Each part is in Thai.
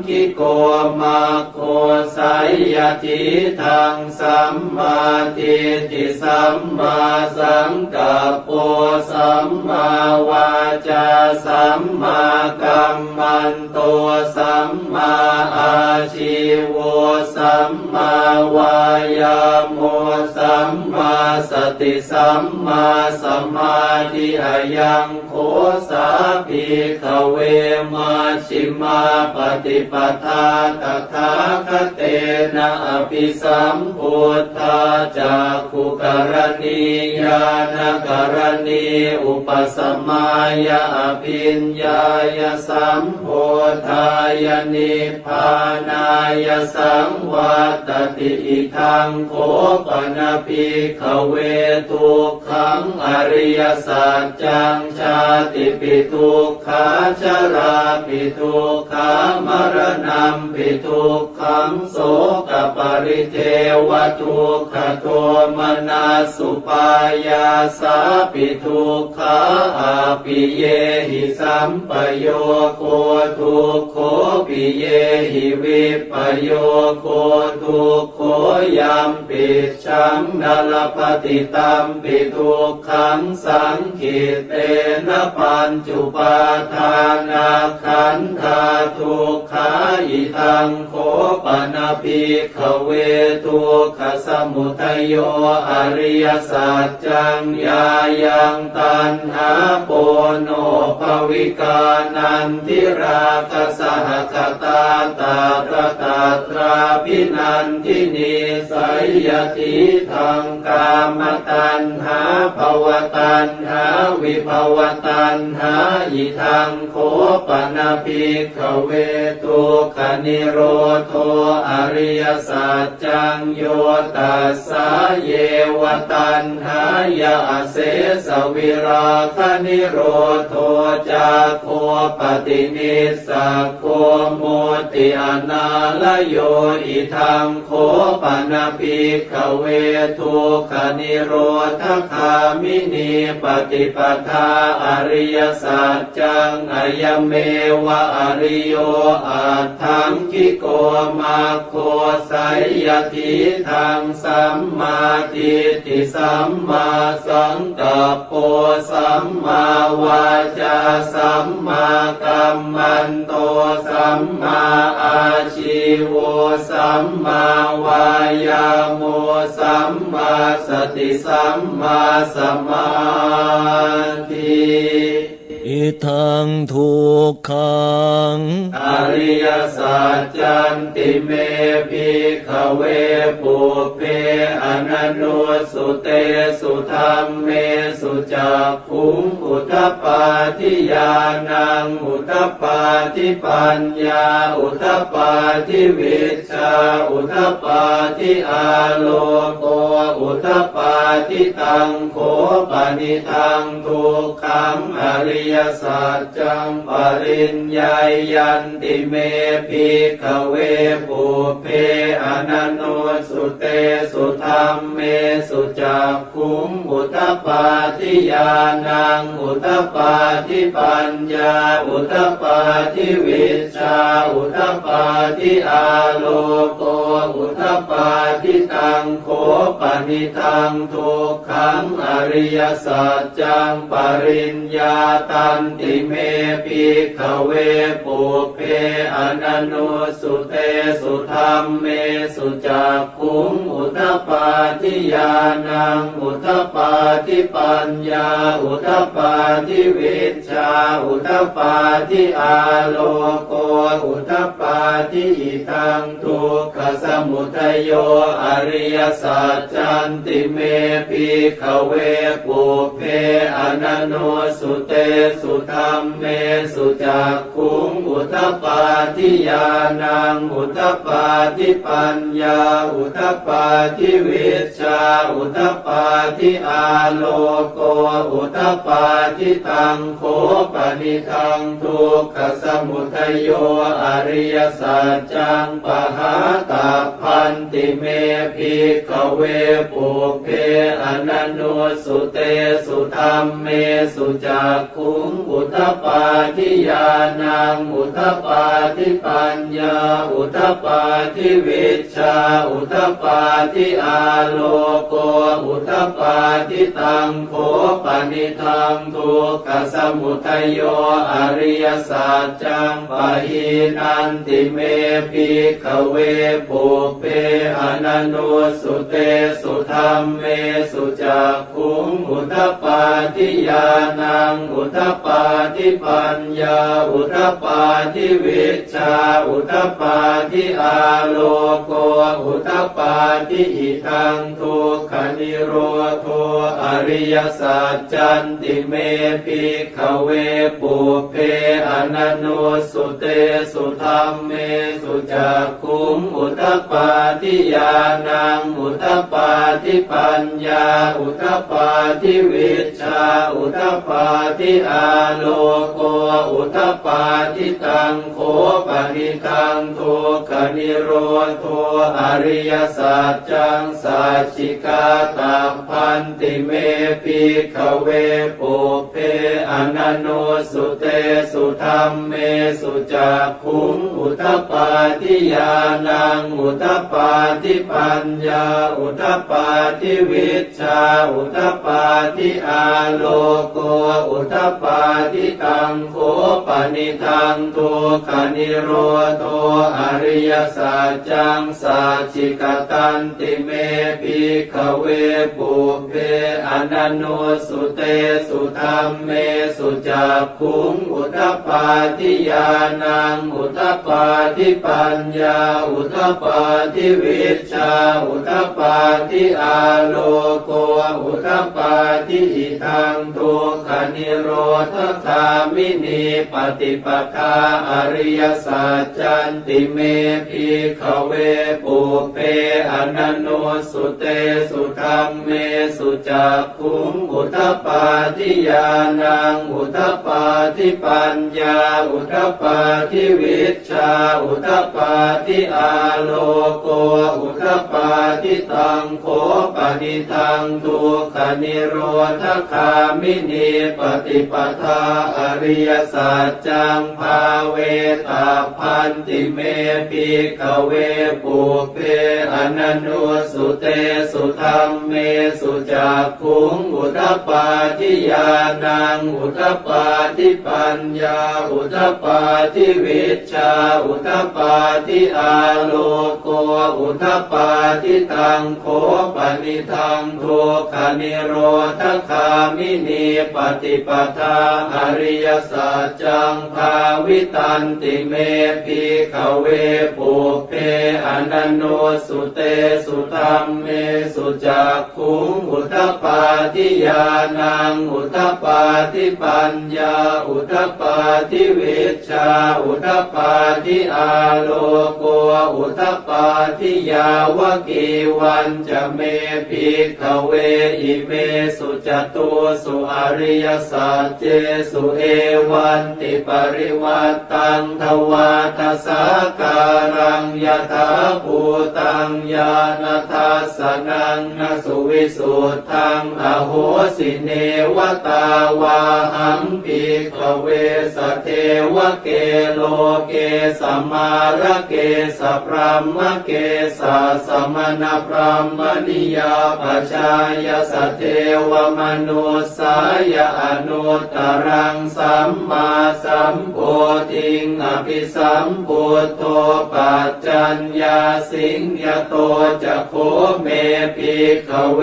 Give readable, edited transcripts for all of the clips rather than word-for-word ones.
คิโกมาโคไสยทิทังสัมมาทิฏฐิสัมมาสังกัปโปสัมมาวาจาสัมมากัมมันโตสัมมาอาชีโวสัมมาวายาโมสัมมาสติสัมมาสมาธิอายังโคสาภิกขเวมาชิมาปฏิปทาตถาคเตนะอภิสัมพุทธาจักขุกรณีญาณกรณีอุปสมัยอภิญญายสัมโพธายนิพพานายสังวัตติอิทังโคปนภิกขเวทุกขังอริยสัจจังชาติปิทุกขาชราปิทุกขามรณะปิทุกขังโสกปริเทวทุกขโทมนัสสุปายาสาปิทุกขาอาปิเยหิสัมปโยโคทุกโขปิเยหิวิปโยโคทุกโขยัมปิชังนลปฏิตัมปิทุกขังสังขิเตนะปัญจุปาทานาขันธาทุกขาอิทังโคปนภิกขเวทุกขสมุทัยโยอริยสัจจังญายังตัณหาโปโนภวิกานันทิราคะสหคตาตาตระตาตราภินันทินีสัยยทิทังกามตัณหาภวตัณหาวิภวตัณหาอิทังโคปนภิกขเวทุกขนิโรโธอริยสัจจังโยตัสสะเยวตัณหายาเสสวิราคนิโรโธจาโคปฏินิสสะโคโมติอนาลโยอิทังโคปนภิกขเวทุกขนิโรธคามินีปฏิปทาอริยสัจจังอายเมวะอริโยอาทังคิโกมาโคไสยทิทังสัมมาทิฏฐิสัมมาสังกัปโปสัมมาวาจาสัมมากัมมันโตสัมมาอาชีโวสัมมาวายาโมสัมมาสติสัมมาสมาธิอิทังทุกขังอริยสัจจันติเมภิกขเวปุเพอนันโนสุเตสุธัมเมสุจักขุงอุทธปาทิญาณังอุทธปาทิปัญญาอุทธปาทิวิชชาอุทธปาทิอาโลโกอุทธปาทิตังโขปนิทังทุกขังอริยสัจจังปริญญายันติเมภิกขเวปุเพอนันโนสุเตสุธัมเมสุจักขุงอุทธปาทิญาณังอุทธปาทิปัญญาอุทธปาทิวิชชาอุทธปาทิอาโลโกอุทธปาทิตังโขปนิทังทุกขังอริยสัจจังปริญญาตันติเมภิกขเวปุเพอนันโนสุเตสุธัมเมสุจักขุงอุทธปาทิญาณังอุทธปาทิปัญญาอุทธปาทิวิชชาอุทธปาทิอาโลโกอุทธปาทิอิทังทุกขสมุทัยโยอริยสัจจันติเมภิกขเวปุเพอนันโนสุเตสุธัมเมสุจักขุงอุทธปาทิญาณังอุทธปาทิปัญญาอุทธปาทิวิชชาอุทธปาทิอาโลโกอุทธปาทิตังโขปนิทังทุกขสมุทัยโยอริยสัจจังปหาตัพพันติเมภิกขเวปุเพอนันโนสุเตสุธัมเมสุจักขุง งอุทปปาทิญาณังอุทปปาทิปัญญาอุทปปาทิวิชชาอุทปปาทิอาโลโกอุทปปาทิตังโฆปนิทังทุกขสมุทัยโยอริยสัจจังปะหินันติเมภิกขเวปุเพอนันโนสุเตสุธรรมเมสุจักขุงอุทปปาทิญาณังอุทปปาทิปัญญาอุทปปาทิวิชชาอุทปปาทิอาโลโกอุทปปาทิอิทังทุกขนิโรโธอริยสัจจันติเมภิกขเวปุเพอนันโนสุเตสุธรรมเมสุจักขุงอุทปปาทิญาณังอุทปปาทิปัญญาอุทปปาทิวิชชาอุทปปาทิอาโลโกอุทปปาทิตังโฆปนิทังทุกขนิโรโธอริยสัจจังสัจจิกาตาพันติเมภิกขเวปุเพอนันโนสุเตสุธรรมเมสุจักขุงอุทปปาทิญาณังอุทปปาทิปัญญาอุทปปาทิวิชชาอุทปปาทิอาโลโกอุทปปาทิตังโฆปนิทังทุกขนิโรโธอริยสัจจังสัจจิกตันติเมภิกขเวปุเพอนันโนสุเตสุธรรมเมสุจักขุงอุทปปาทิญาณังอุทปปาทิปัญญาอุทปปาทิวิชชาอุทปปาทิอาโลโกอุทปปาทิอิทังทุกขนิโรธคามินีปฏิปทาอริยสัจจันติเมภิกขเวปุเพอนันโนสุเตสุธรรมเมสุจักขุงอุทปปาทิญาณังอุทปปาทิปัญญาอุทปปาทิวิชชาอุทปปาทิอาโลโกอุทปปาทิตังโฆปนิทังทุกขนิโรธคามินีปฏิปทาอริยสัจจังภาเวตาพันติเมภิกขเวปุเพอนันโนสุเตสุธรรมเมสุจักขุงอุทปปาทิญาณังอุทปปาทิปัญญาอุทปปาทิวิชชาอุทปปาทิอาโลโกอุทปปาทิตังโฆปนิทังทุกขนิโรธคามินีปฏิปทาอริยสัจจังภาวิตันติเมภิกขเวปุเพอนันโนสุเตสุธรรมเมสุจักขุงอุทปปาทิญาณังอุทปปาทิปัญญาอุทปปาทิวิชชาอุทปปาทิอาโลโกอุทปปาทิยาวกีวันจะเมภิกขเวอิเมสุจตุสุอริยสัจเจสุเอวันติปริวัตตังทวาทสาการังยถาภูตังญาณทัสสนังนสุวิสุทธังอโหสิเนวตาวาหังภิกขเวสเทวเกโลเกสัมมาระเกสพรหมเกสะสมณพรหมนิยาปชายสเทวมนุสายอนุตตรังสัมมาสัมโพธิงอภิสัมพุทโธปัจจัญญาสิงยโตจะโคเมภิกขเว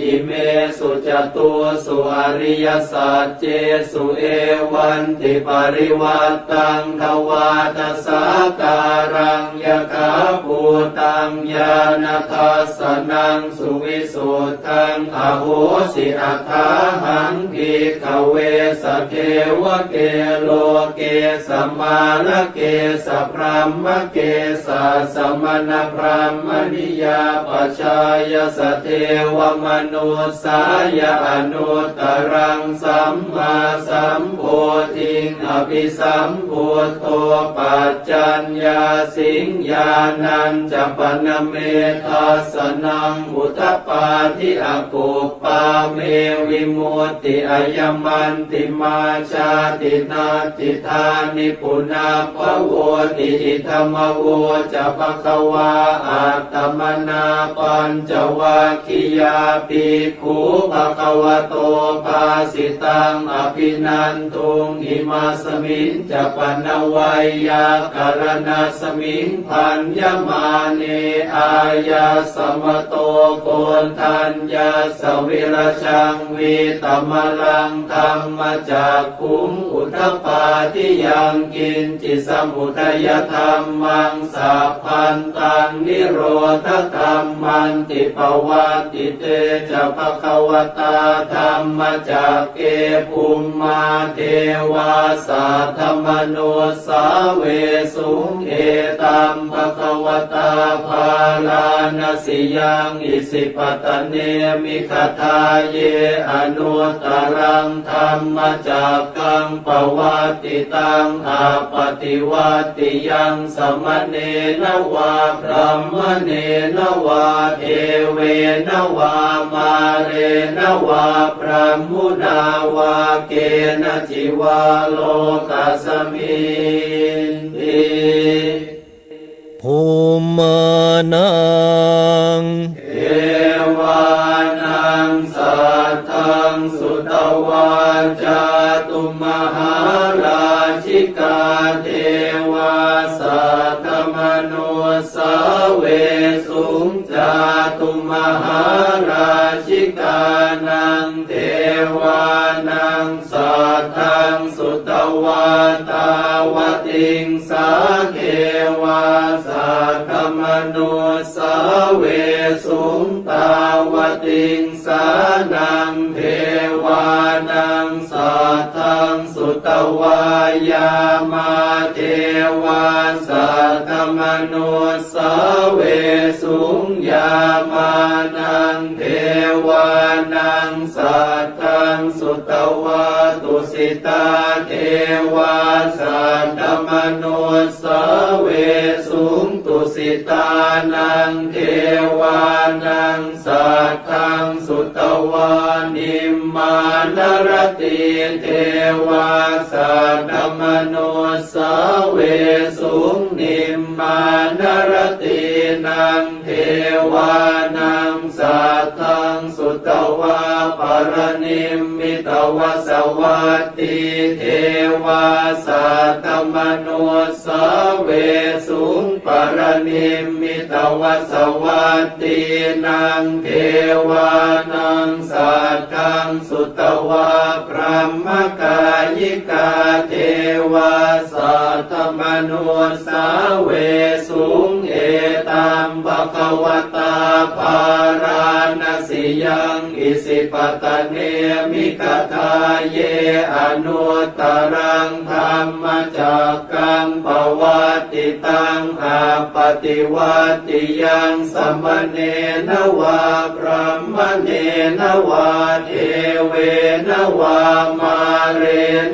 อิเมสุจตุสุอริยสัจเจสุเอวันติปริวัตตังทวาทสาการังยะขาภูตังญาณทัสสนังสุวิสุทธังอโหสิอัฏฐาหังภิกขเวสเทวเกโลเกสัมมาระเกสพรหมเกสะสม นะพรหมนิยาปัจจายสเทวมนุสสายอนุตตรังสัมมาสัมโพธิอภิสัมพุทโธปัจจัญญาสิงญาณัญจะปนเมทัสสนังอุทปปาทิอากุปปาเมวิมุตติอายมันติมาชาตินาติธานิปุนาภโวติอิธรรมโวจะภควาอัตตมนาปัญจวัคคียาภิกขุภควโตภาสิตังอภินันทุงอิมาสมิงจะปนวัยยากรณาสมิงพันยมาเนอายาสมโตโกนทัญญาสวิรชังวิตมลังธรรมจากขุมอุทปปาทิยังกินจิสมุทัยธรรมังสัพพันตังนิโรธธรรมันติปวัตติเตจะภควตาธรรมจากเกภูมิมาเทวาสัทธมโนสาเวสุงเอตัมภควตาภาลานาสิยังอิสิปตเนมิคทาเยอนุตตรังธรรมจากกังปวัตติตังอาปฏิวัติยังสมเนนวาพระมเนนวาเทเวนวามาเรนวาพระมุนาวาเกณจิวาโลกัสมินติภูมานังเอวานังสัทธังสุตวาจาตุมหาราชิกาเทวาสัทธมโนสาเวสุงจาตุมหาราชิกานังเทวานังสัทธังสุตวาตาวติงสาเทวาสัทธมโนสาเวสุงตาวติงสานังเทวานังสัทธังสุตวายามาเทวาสัทธมโนสาเวสุงยามานังเทวานังสัทธังสุตวาตุสิตาเทวาสัทธมโนสาเวสุงตุสิตานังเทวานังสัทธังสุตวานิมมานรติเทวาสัทธมโนสาเวสุงนิมมานรตินังเทวานังสัทธังสุตวาปรนิมมิตวสวัตติเทวาสัทธมโนสาเวสุงปรนิมมิตวสวัตตินังเทวานังสัทธังสุตวาพระมกายิกาเทวาสัทธมโนสาเวสุงเอตัมภควตาภาราณสิยังอิสิปตเนมิคทาเยอนุตตรังธรรมจากกังปวัตติตังอาปฏิวัติยังสมเนนวาพระมเนนวาเทเวนวามาเร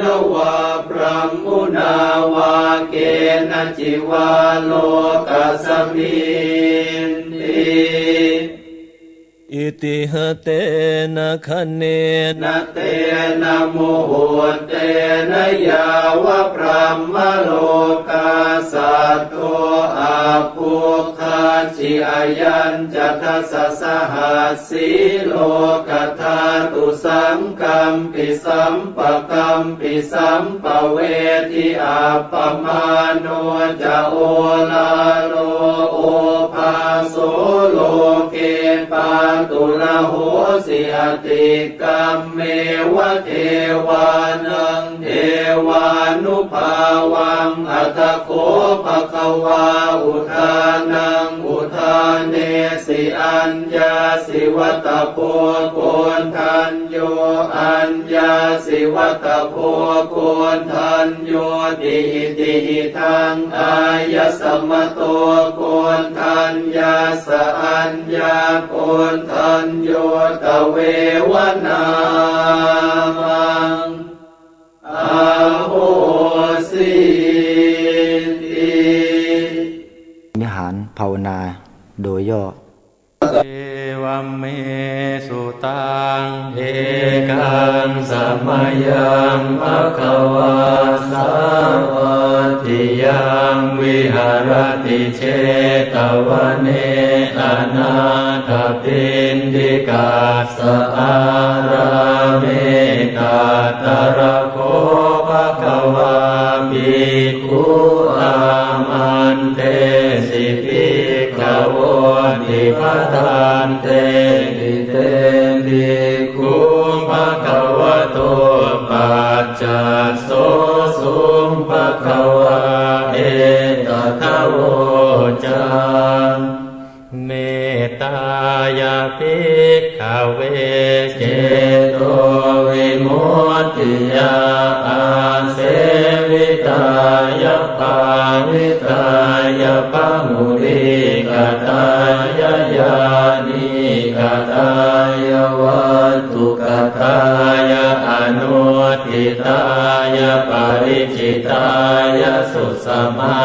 นวาพระมุนาวาเกณจิวาโลกัสมินติอิติหเตนะคะเนนะเตนะโมโหเตนะยาวะพระมโลกาสัตโตอาภูคาจิอายัญจะทัสสะหัสสีโลกธาตุสังกัมปิสัมปะกัมปิสัมปะเวทิอาปมาโนจะโอลาโลโอภาโสโลเกปาตุระโหสิอติกัมเมวะเทวานังเทวานุภาวังอัตโคภควาอุทานังอุทานเนสิอัญญาสิวัตโพโกนทันโยอัญญาสิ ติวัตโพโกนทันโยติอิติหิทังอายสมโตโกนทันยาสอัญญาโกนทันโยตเววนามังอาโหสิติวิหารภาวนาโดยย่อเอวัมเมสุตังเอกังสัมมายังภะคะวาสาวติยังวิหารติเชตวันเนอนาถปิณฑิกาสอาราเมตตระโคภะคะวาภิกขุอามันเตสิภิกขโวติภะทานเตติเตภิกขุภะคะวะโตปัจจโสสุภะคะวะเอตทะโวจาเมตตายาภิกขเวเจโตวิมุตติยาอาเสวิตายาปาวิตายาปะมุริกตายายานิกตายาวัตถุกตายาอนุทิตายาปริจิตายาสุสมา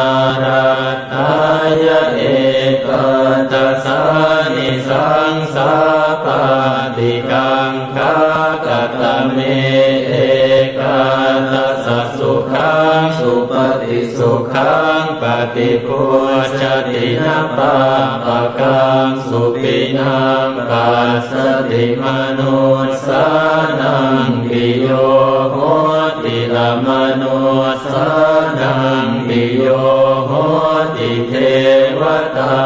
ราตายาเอกตัสสานิสังสาปาติกังคากตเมเอกตัสสะสุขังสุปฏิสุขังปฏิพุชตินะปะปะกังสุปินังปัสสติมนุสสานังปิโยโหติละมนุสสานังปิโยโหติเทวตา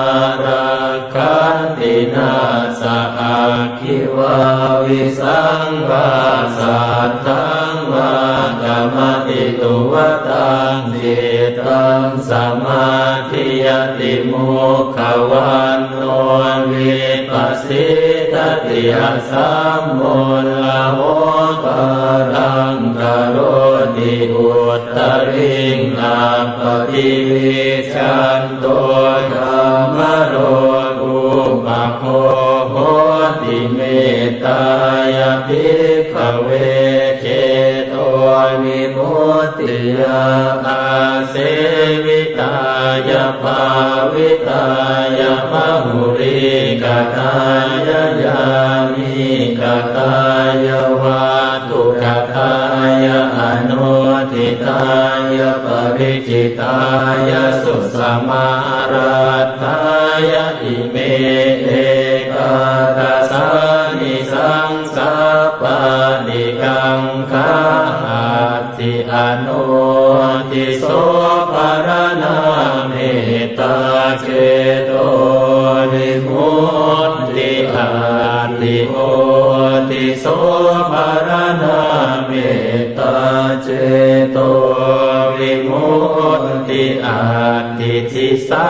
ราคันตินาสะอาคิวาวิสังวาสัทธังวากรรมติตุวตังจิตตังสมาธิยติมุขวันโนวิปัสสิทติยสัมโมลโหปะรังกโรติอุตตริงอาปฏิวิชันโตธรรมโรกุปะโคโหติเมตตายาภิกขเวเจโตวิมุตติยาอาเสวิตายาภาวิตายาภมุริกตายายามิกตายาวัตถุกตายาอนุทิตายาปริจิตายาสุสมาราตายาอิเมเอกตัสสานิสังสาปานิกังคาติอนุทิโสภารนาเมตตาเจโตวิมุตติอาติโอติโสภารนาเมตตาเจโตวิมุตติอาติทิสา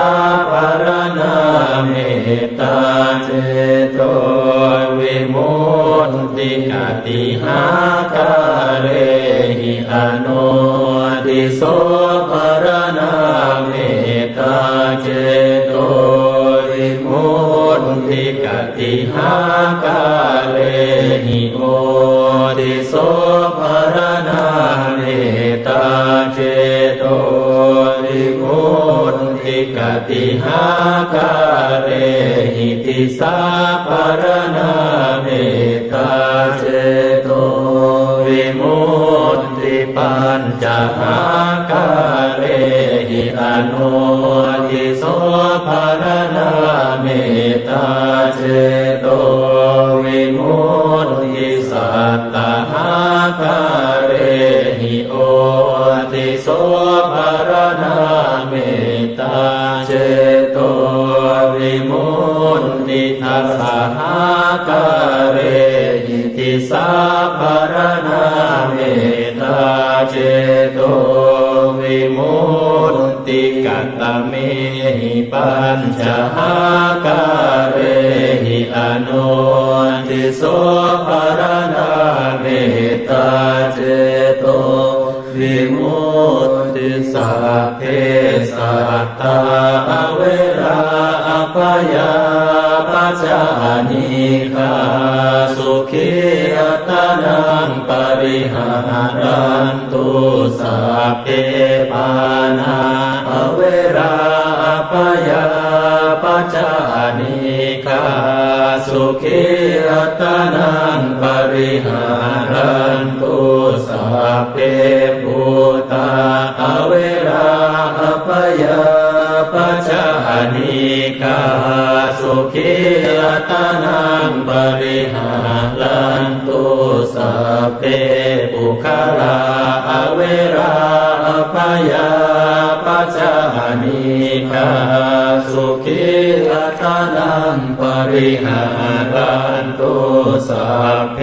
ภารนาเมตตาเจโตวิมุตติกติหาคาเรหิอนุติโสภารนาเมตตาเจโตวิมุตติกติหาคาเรหิโอติโสภารนาเมตตาเจโตวิมุตติกติหาคาเรหิติสาภารนาเมตตาเจโตวิมุตติปัญจหาคาเรหิอนุทิโสภารนาเมตตาเจโตวิมุตติสัตตหาคาเรหิโอติโสภารนาเมตตาเจโตวิมุตติทัสสะหาคาเรหิติสาภารนาเมตตาเจโตวิมุตติกัตตเม หิปัญจหาการเหิอนุติโสภรณาเมตตาเจโตวิมุตติสัพเพสัตตาเวราอภยาปัจจานิฆาสุขีอัตนังปริหารันตุสัพเพปานาเวราอภยาปัจจานิฆาสุขีอัตนังปริหารันตุสัพเพปุตตาเวราอภยาปัจจานิฆาสุขีอัตนังปริหารันตุสัพเพปุคลาเวราอภยาปัจจานิฆาสุขีอัตนังปริหารันตุสัพเพ